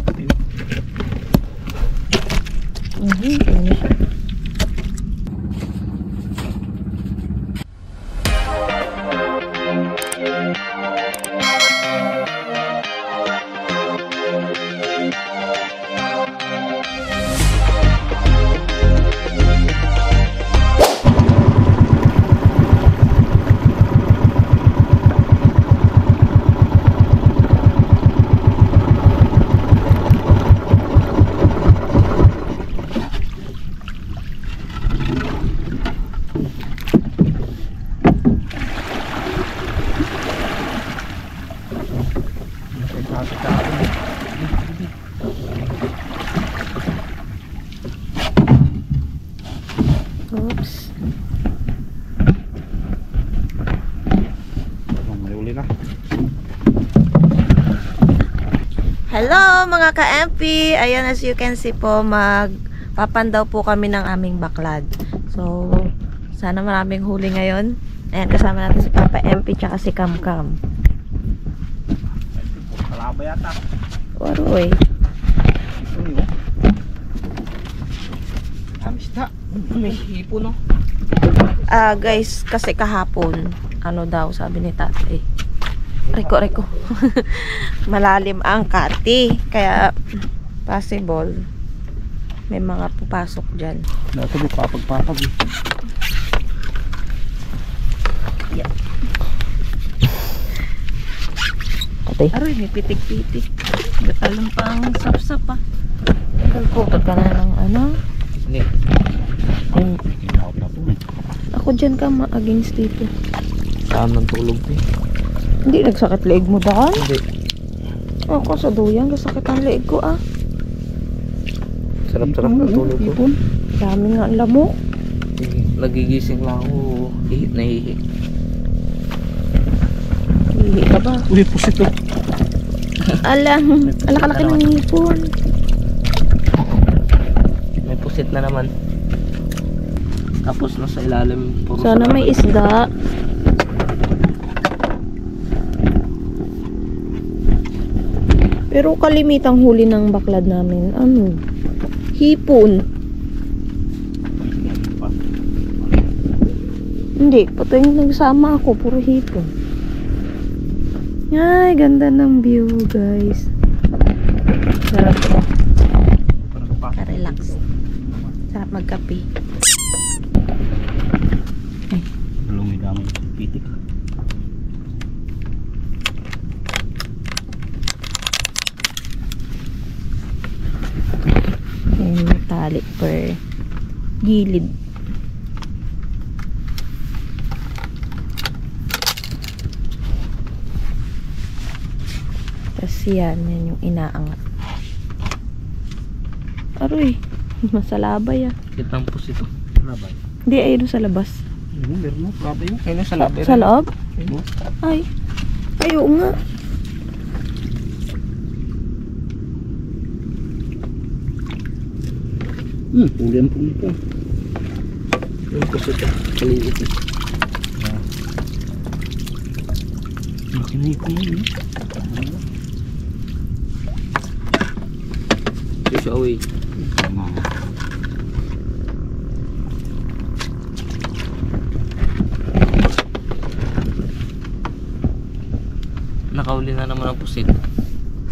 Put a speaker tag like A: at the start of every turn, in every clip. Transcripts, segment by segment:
A: Ano siya? Oops.
B: May uli na.
A: Hello mga ka-MP! Ayan, as you can see po, magpapandaw po kami ng aming baklad. So, sana maraming huli ngayon. Ayan, kasama natin si Papa MP tsaka si Cam Cam.
B: Kalaba yata.
A: Waroy.
B: Amista. May hipo no.
A: Guys, kasi kahapon, ano daw sabi ni tatay? Reko. Malalim ang kati. Kaya, possible, may mga pupasok dyan.
B: Dito may papag-papag eh.
A: Yeah.
B: Patay.
A: Aroy, may pitik-pitik. Batalang pang sap-sap pa. Nagputod ka na ng ano?
B: Hindi.
A: Ako dyan ka ma-against dito.
B: Saan ng tulog eh?
A: Hindi nagsakit leeg mo dahil?
B: Hindi.
A: Ako sa duyan, nasakit ang leeg ko ah.
B: Sarap-sarap ng tulog ko.
A: Dami nga ang lamo.
B: Nagigising lang ako. Hihit na hihit.
A: Hihi ka ba?
B: Uy, pusit oh.
A: Alang, alakalaki ng hipon.
B: May pusit na naman. Tapos nasa ilalim. Puro
A: Sana
B: sarap.
A: may isda. Pero kalimitang huli ng baklad namin, ano? Hipon. Hindi, pati yung nagsama ako, puro hipon. Ay, ganda ng view, guys. Sarap ko. Relax. Sarap magkape. Ay.
B: Lumidamay pitik.
A: Yung tali per gilid. Tapos yan yung inaangat. Aroy, masalabay ah.
B: Kitang pusit oh. Labay.
A: Hindi, ayun sa labas.
B: Meron mo, labay mo. Kaya sa labay.
A: Sa loob? Ay, ayaw nga.
B: Uli ang pumunta. Yung pusit eh. Kaliit eh. Makinay ko na yun. Fish away. Nakauli na naman ang pusit.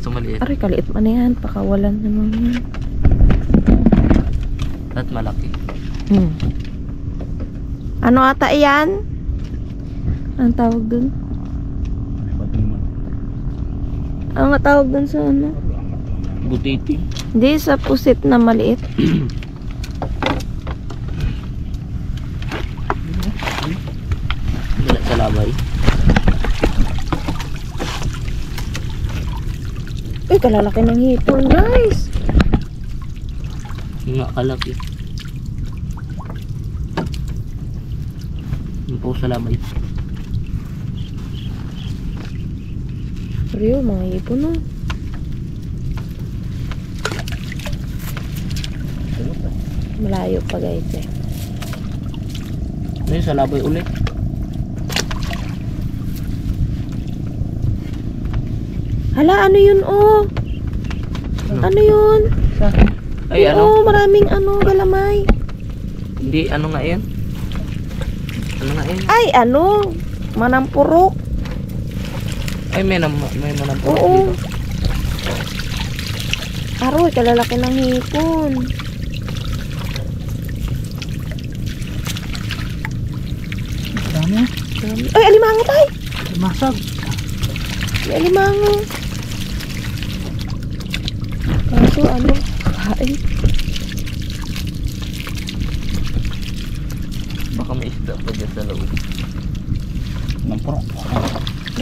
B: So maliit.
A: Aray, kaliit man yan. Pakawalan naman yan.
B: At malaki.
A: Ano ata yan? Anong tawag dun? Ano nga tawag dun sa ano?
B: Butiti.
A: Hindi, sa pusit na maliit.
B: Wala sa labay.
A: Uy, kalalaki ng hipon, guys.
B: Yung nga kalaki. Yung po sa labay.
A: Rio, mga hipon oh. Malayo pa guys eh.
B: Ano yung sa labay ulit?
A: Hala, ano yun oh? Ano yun?
B: Ay,
A: Oo, maraming galamay.
B: Hindi, ano nga yan? Ano nga yan?
A: Ay, manampurok.
B: Ay, may manampurok
A: Oo.
B: dito.
A: Aroy, kalalaki ng hipon.
C: Dami.
A: Ay, alimango tayo.
C: Masag.
A: May alimango. Kaso, kain.
B: Baka may isda pa dyan sa loob.
C: Ng purok.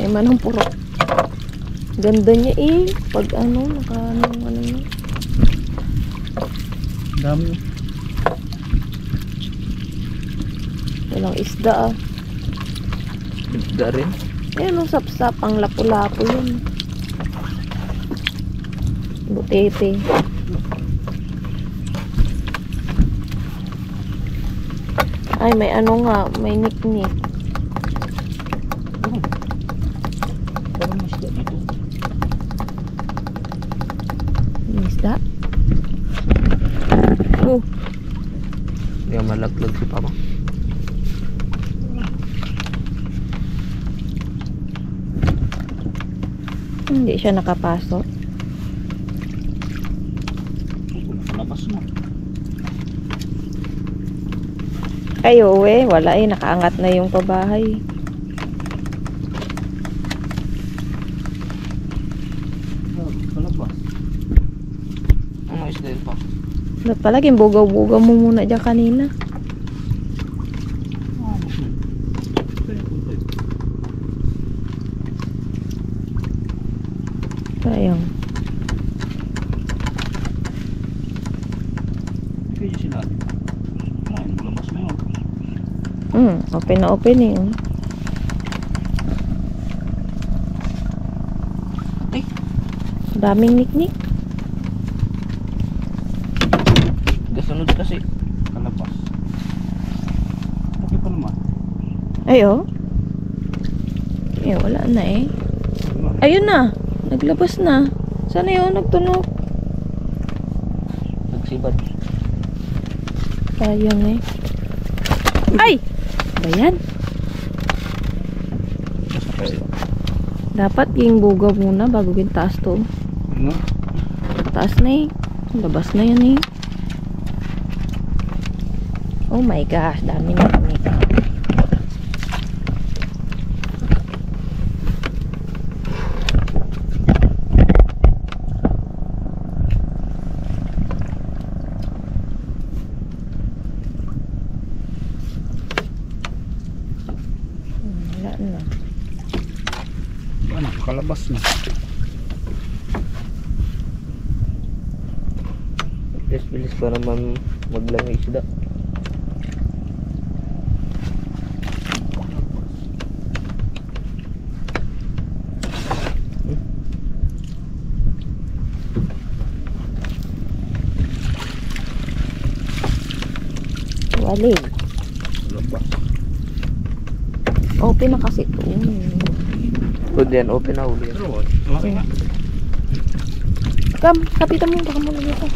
A: May manampurok. Ganda niya pag niya.
C: Dami.
A: Walang isda
B: Isda rin.
A: Ayan sapsap, ang lapu-lapu yun. Butete. Ay, may may niknik.
C: Parang mas dito.
A: May isda? Oh,
B: Hindi ako malaglag si Papa.
A: hindi siya nakapasok.
C: Labas na.
A: Ay, wala nakaangat na yung pabahay.
C: Palabas.
B: Ano isda yun pa?
A: Dapat pala, bugaw-bugaw mo muna dyan kanina. Sayang.
C: Pwede sila. Ay, labas na yun.
A: Open na open
B: Ay,
A: Daming niknik.
B: gasunod kasi.
C: Palabas. Okay pa naman.
A: Ay, wala na Ayun na. Naglabas na. Sana yun, nagtunog.
B: Nagsibad.
A: Sayang Ay! Ba yan? Dapat yung bugaw muna bago taas to.
C: Ano?
A: Taas na Labas na yan Oh my gosh, dami na kami. Wala na.
C: Ano? Kalabas na.
B: Bilis-bilis pa naman maglangoy isda.
A: Wali.
C: Labas.
A: Open na kasi ito.
B: Good yan, open na uli.
C: Okay na.
A: Kam, kapitan mo. Baka mo lang ito.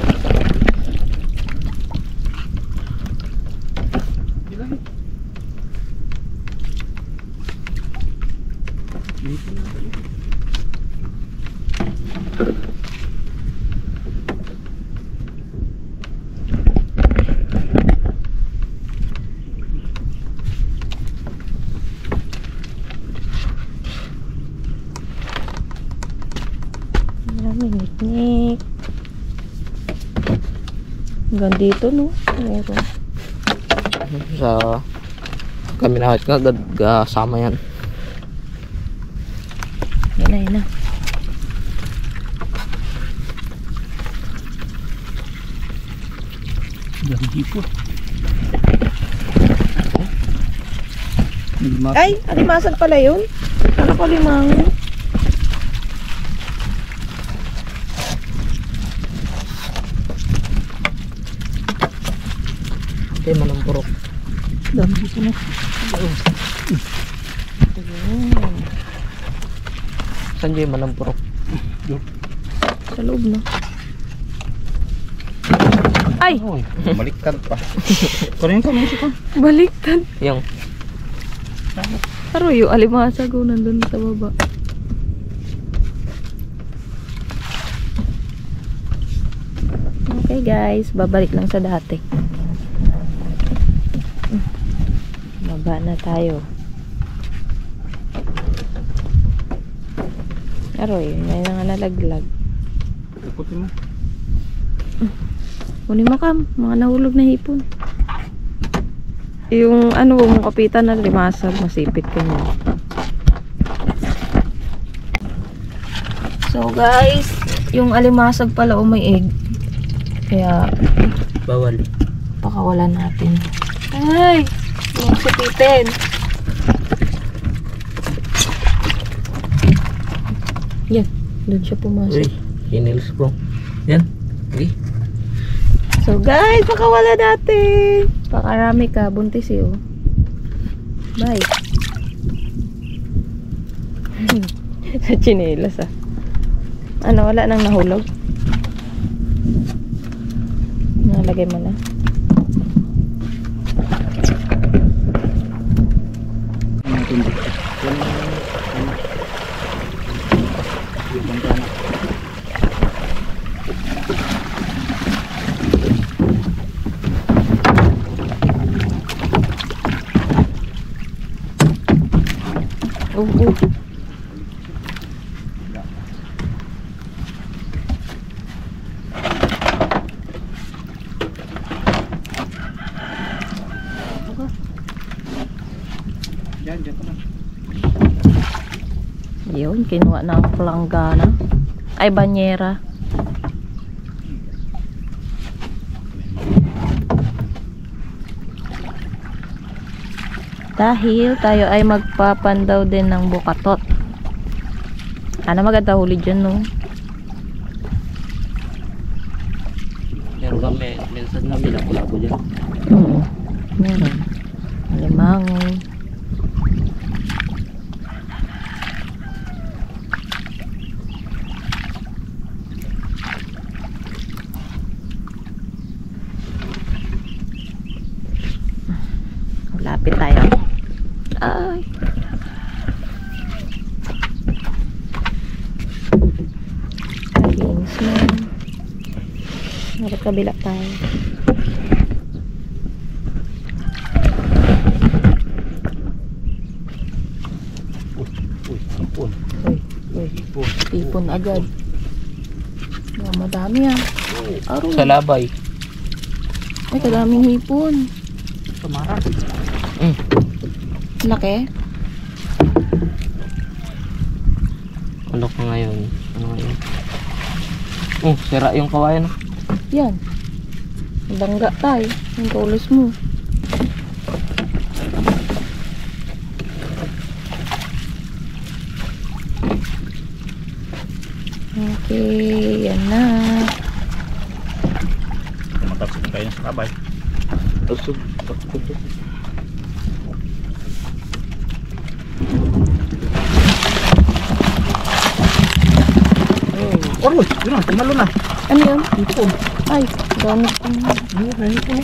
C: Dito na.
A: Maraming niknik. Hanggang dito, no? Meron.
B: Sa kami na kasama yan.
A: Yan na.
C: Dari dito.
A: Ay, alimasag pala yun. Ano ko limango?
B: Okay, manampurok.
C: Dami dito na.
B: Saan dyan yung manampurok?
A: Sa loob, no? Ay!
C: Uy, baliktad pa. Kunin ko, music ko.
A: Baliktad.
B: Yung
A: Pero yung alimasag ko nandun sa baba. Okay guys, babalik lang sa dati. Baba na tayo. Aroy, may nalaglag.
C: Ikutin mo.
A: Kunin mo Kam, mga nahulog na hipon. Yung ano mong kapitan na limasag, masipit ka niya. So guys, yung alimasag pala may egg. Kaya
B: bawal.
A: pakawalan natin. Ay! Yung sipitin. Yan, doon siya pumasok.
B: Uy, hinils ko. Yan. Uy.
A: So guys, pakawala natin. Pakarami ka, buntis eh oh. Bye. Sa chinelas ah. Ano, wala nang nahulog? Nalagay mo na. Oh.
C: Diyan ka lang.
A: Yun, kinuha na ang planggana. Ay, banyera. Dahil tayo ay magpapandaw din ng bukatot. Sana maganda huli dyan, no?
B: Meron kami. Minsan na bilako-lako dyan.
A: Meron. Limango. Lapit tayo. Ay. Kings mo. Dapat kabila tayo.
C: Uy, ipon.
A: Tipon agad. Oh, madami ah. Aro.
B: Sa labay.
A: Ay, kadaming hipon.
C: Tumarang.
A: Laki.
B: Ano ka ngayon? Ano ngayon? Oh, sira yung kawayan.
A: Yan. Bangga tayo. Yung tulos mo. Okay, yan na.
C: Matapos na kayo sa kabay.
B: Usog.
C: Oh, yun na, tumalo na.
A: Ano yun?
C: Ipon.
A: Ay, gamit ko na.
C: Ipon.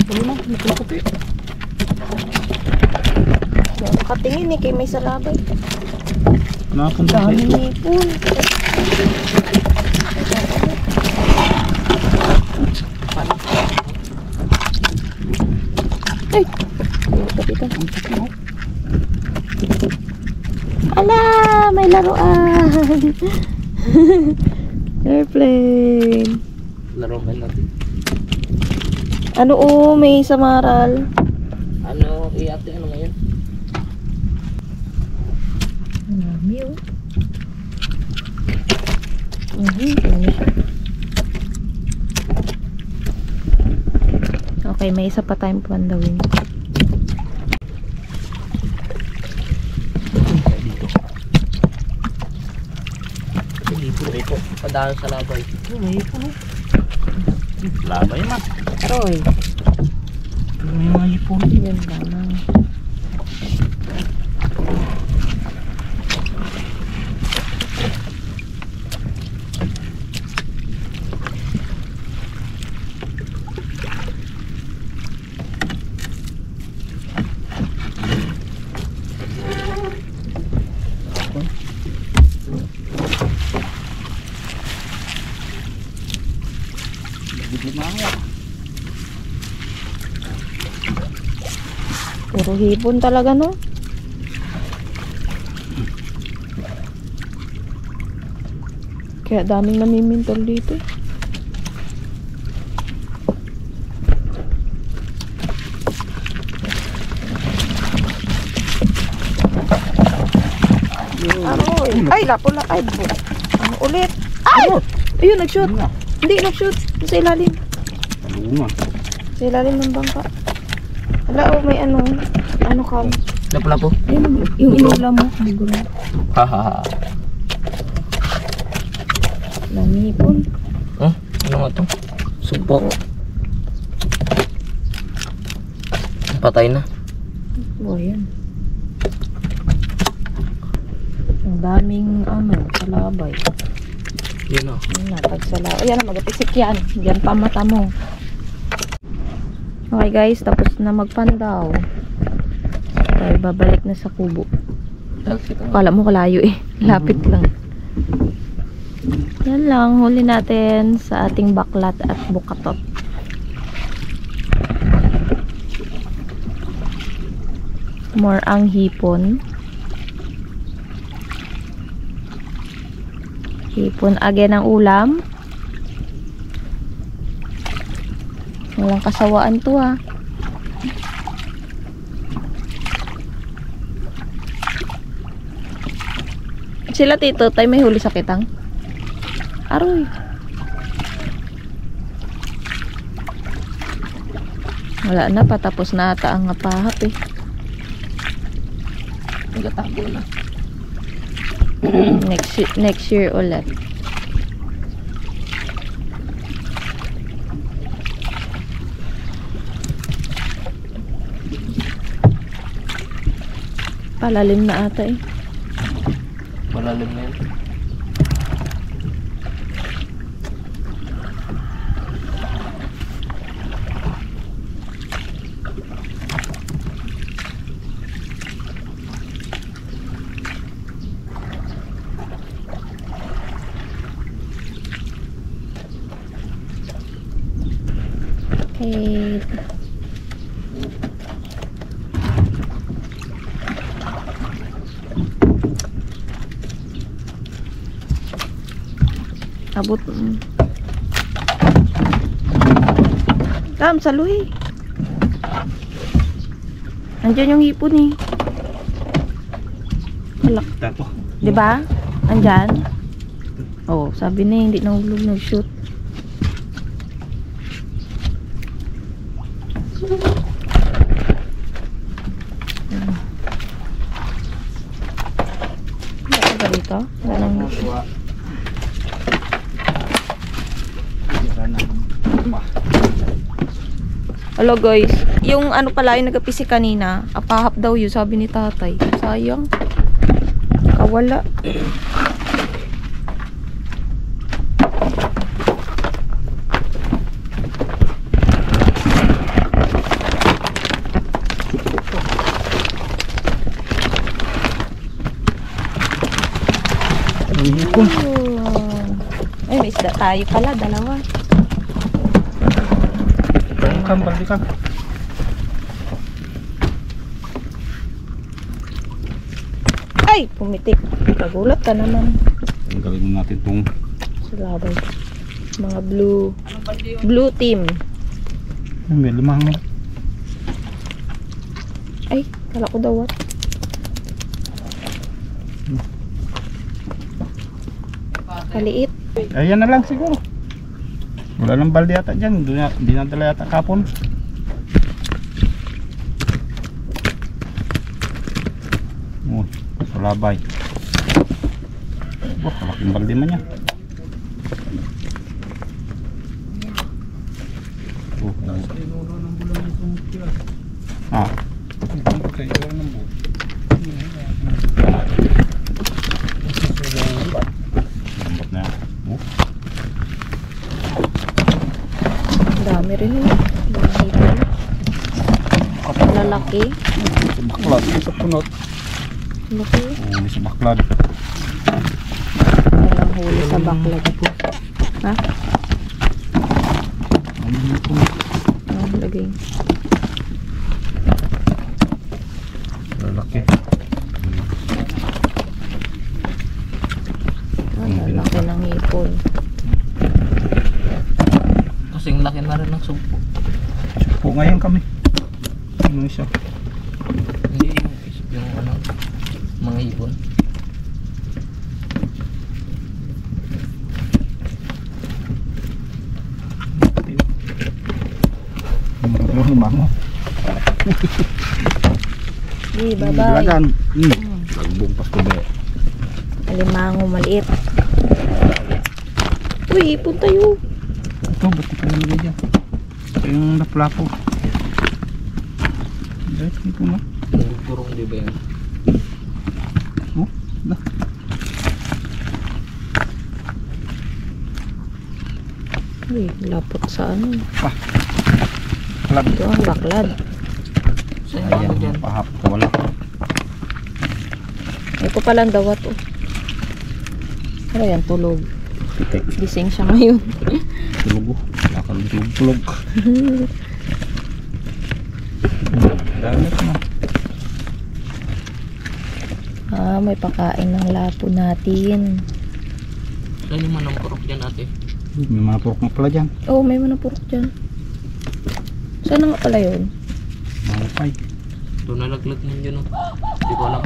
C: Tumalo na, ipon puti.
A: Yan, nakatingin eh, kay may salabay.
C: Nakapunta sa
A: Daming
C: ito.
A: hipon. Ay! Dito. Ala! May laruan! Airplane!
B: Laro ka natin.
A: Ano oh, may samaral.
B: Ano, ate, ano ngayon?
A: Marami oh. Okay, may isa pa tayong pandawin.
C: Dito.
B: Padaan sa labay.
C: Labay man.
A: Roy,
C: May mga ipon.
A: yan lamang.
C: Gigit na ako.
A: Puro hipon talaga, no? Kaya daming namimintol dito. Aroy! Ay, lapula! Ay, ano ulit? Ay! Ayun, nag-shoot! Hindi, nag-shoot! Sa ilalim.
C: Talunga.
A: Sa ilalim ng bangka. Wala, oh, may ano. Ano ka?
B: Lapo-lapo.
A: Ayun, yung inula mo. Siguro.
B: Hahaha.
A: Lamipon.
B: Oh, ano nga to? Subok. Patay na.
A: Oh, yan. Ang daming, ano, salabay.
B: Yun o.
A: Yun na, pagsalabay. Ayan na, magapisik yan. Diyan pa mata mo. Okay guys, tapos na magpandaw. Tayo babalik na sa kubo. Kala mo kalayo eh. Lapit lang. Yan lang, huli natin sa ating baklat at bukatot. More ang hipon. Hipon again ang ulam. Walang kasawaan to ah. Sila tito, tayo may huli sa kitang. Aroy. Wala na, patapos na ata ang pahap eh.
B: Nagatago na.
A: Next year ulit. Palalim na ata eh.
B: Malalim na yun.
A: Okay. Abot. Tam, saluhi. Andiyan yung hipon eh. Malak.
C: Tato.
A: Diba? Andyan. Oh, sabi na hindi nahulog nag-shoot. Wala ba dito? Wala nang hello guys, yung ano pala yung nagapisi kanina, apahap daw yun, sabi ni tatay. Sayang. Kawala. Ay, may isda tayo pala, dalawa.
C: Balik ka.
A: Ay, pumitik. Kagulat ka naman.
C: Tanggalin natin itong
A: Salabay. Mga blue team.
C: may limang.
A: Ay, kala ko daw what? Kaliit.
C: Ayan na lang siguro. Wala nang balde yata dyan. Hindi na dala yata kapon. Oh, salabay. Oh, malaking balde man yan. Oh, ah. Lambot na yan. Oh.
A: Dami rin yun. Lalaki.
C: Sa baklad, sa punot.
A: Laki.
C: Oh, sa baklad.
A: Walang huli sa baklad. Ha?
C: Lalaki.
A: Ang laki ng hipon.
B: Kasing laki na rin ng sumpo.
C: Po ngayon kami. Ano isa?
B: Hindi yung ano, mga ibon.
C: Ano mango?
A: Hey, bye-bye.
C: Lagan. Lagbong pas ko ba.
A: Alimango maliit. Uy, hipon tayo.
C: Ito, ba't ito nilagay dyan? Ito yung naplapo. Dahil ito na.
B: Purong di ba yan?
C: Oh, na.
A: Uy, lapot sa ano.
C: Klag.
A: Ito ang baklad.
B: Saan yung ano dyan?
C: Pahap ko wala.
A: Ito palang dawat oh. Pero yan, tulog.
C: Pitek.
A: Gising siya ngayon.
C: Tulog ko. Akan tulog. Dalit na.
A: May pakain ng lapo natin.
B: Saan yung manang purok dyan ate?
C: May mga purok na pala dyan.
A: Oh, may manapurok dyan. Saan nga pala yun?
C: Mga pay.
B: Doon nalaglag mo dyan oh. Hindi ko alam.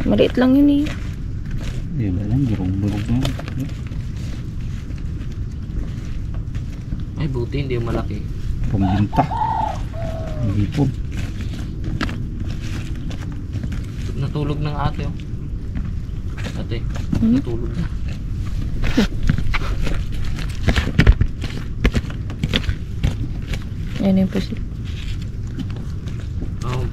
A: Maliit lang yun eh.
C: Di ba yan? Durog-durog na.
B: Ay buti hindi malaki.
C: Pambinta. Hindi po.
B: Natulog ng ate oh. Ate, natulog na.
A: Yan yung pusit.
B: Ano?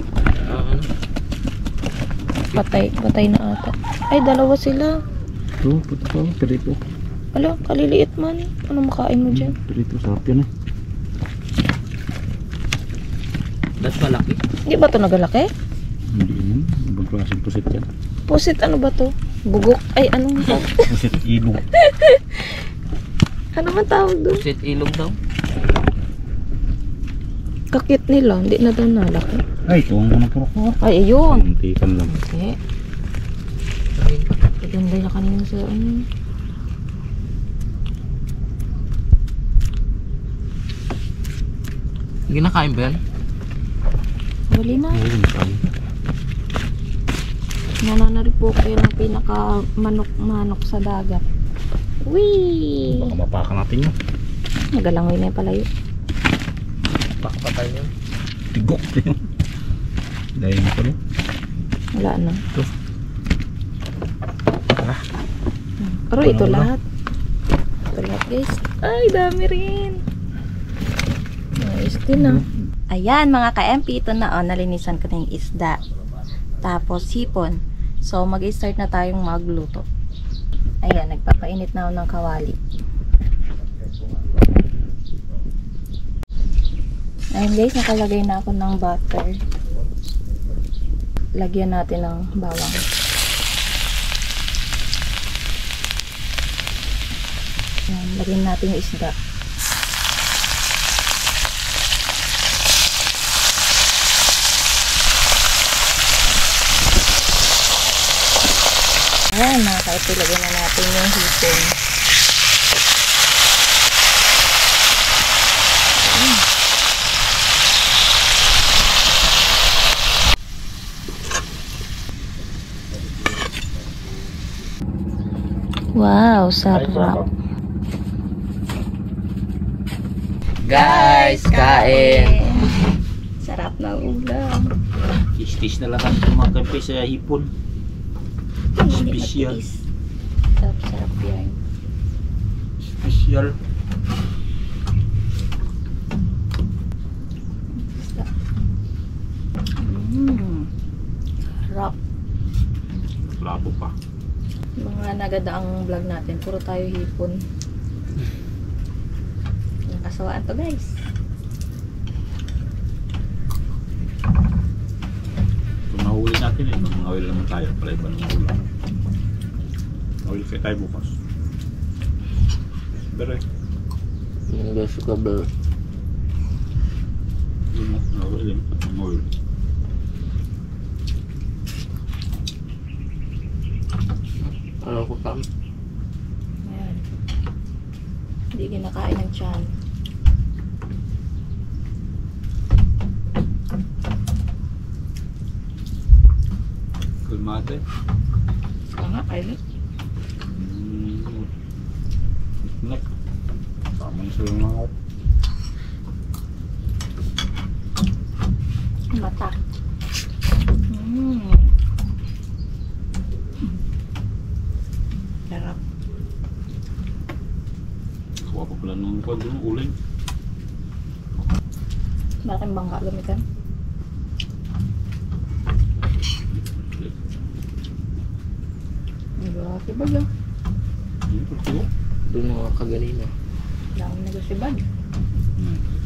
A: Patay na ata. Ay, dalawa sila.
C: Ito, puto pa. Perito.
A: Ala, kaliliit man. Ano makain mo dyan?
C: Perito, sarap yan eh.
B: Das malaki.
A: Hindi ba ito nagalaki?
C: Hindi yun. Ibang klaseng pusit yan.
A: Pusit ano ba to? Bugok? Ay, anong
C: Pusit ilog.
A: ano man tawag doon?
B: Sit ilog daw.
A: Kakit nila, hindi na daw nalaki.
C: Ay, ito ang mga purok ko.
A: Ay, ayun.
C: Muntikan lang.
A: Okay. Maganda na kanina sa ano.
B: Ginakain ba yan?
A: Wali na.
C: Ayun, pay.
A: Nananari po kayo ng pinaka manok sa dagat. Wee!
C: Baka mapakan natin yun.
A: Nagalangoy na yung palayo.
B: Pakpatay yun.
C: Tigok yun. Dahil na pala.
A: Wala na.
C: Ito.
A: Pero ito
C: Wala.
A: lahat. Ito lahat guys. Ay, dami rin. Nice din ah. Ayan mga ka-MP, ito na nalinisan ko na yung isda. Tapos hipon. So mag-start na tayong magluto. Ayan, nagpapainit na ako ng kawali. Ayan guys, nakalagay na ako ng butter. Lagyan natin ng bawang. Ayan, lagyan natin yung isda. Ayan, nakakaipilagay na natin yung hipon. Wow, sarap.
B: Guys, kain!
A: Sarap na ulam.
C: Istis na lang kami kumakapay sa hipon. Special.
A: Sarap-sarap yan.
C: Special.
A: Sarap.
C: Labo pa.
A: Mga nagadaang vlog natin, puro tayo hipon. Nakasawaan to guys.
C: Kung nahuli natin eh, mga oil naman tayo. Pala iba ng ulam. Oil kaya tayo bukas. Pero eh.
B: Mango suka ber. Ano ko kam?
A: Ayan. Hindi kinakain ng tiyan.
C: Kulmate.
A: Nga, kainit.
C: Nek. Tama yung sila mga
A: Mata. Sarap.
C: kuha pa pala nung kwan doon, uling.
A: Malaking bangka gamitan. Nagasibag lang.
C: Yung pagkuha.
B: Doon mga kaganina.
A: Dami nagasibag.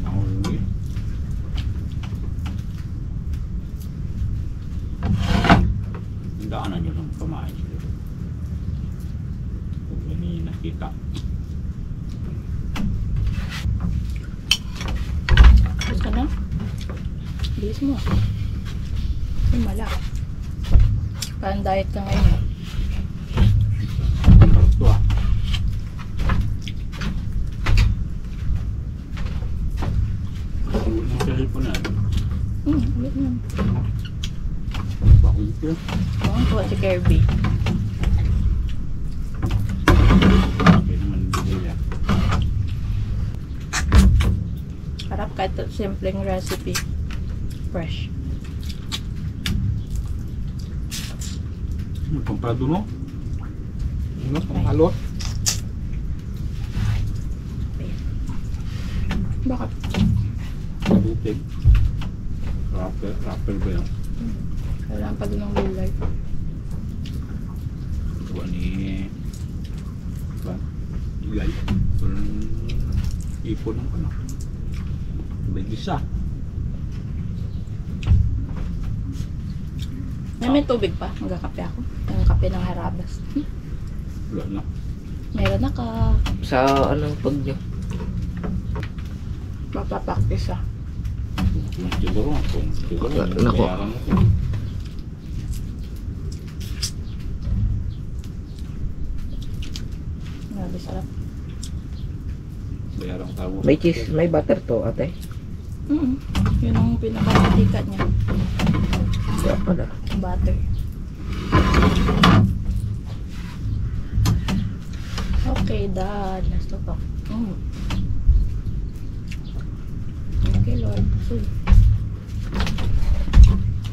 C: Ako yung uling. Ang daanan nyo ng pamain sila. Kung hindi nakita.
A: Gusto na? Bilis mo. Himala. Parang diet ka ngayon.
C: Ito ah. Yung cellphone na.
A: Ulit na.
C: Bakit ito?
A: Ang tuwa si Kirby.
C: Okay naman bigay niya.
A: Harap kahit simpleng recipe. Fresh.
C: Comprado no? Ano? Panghalot?
A: Bakit?
C: Kabutig. Rapper ba yan?
A: Kailangan pa din ng gulay.
C: Gawa ni... Ba? Igay. Parang ipon ng ano. May gisa.
A: May tubig pa. Magkakape ako. Ang kape ng harabas.
C: Wala na.
A: Meron na ka.
B: Sa anong pag nyo?
A: Mapapaktis ah.
C: Kung siguro.
B: Nako.
C: Bayaran mo.
A: Grabe sarap.
C: Bayaran ko tawag.
B: May cheese, may butter to ate.
A: Yun ang pinaka-tikat niya.
B: Kaya pala.
A: Butter. Okay, dad. Let's talk. Okay, Lord. So,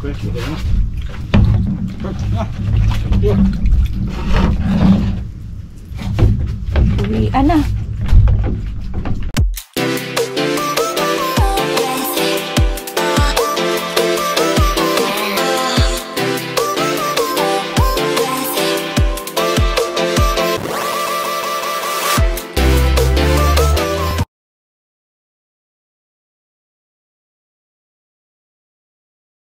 C: Okay, okay na. Thank you.
A: uwian na.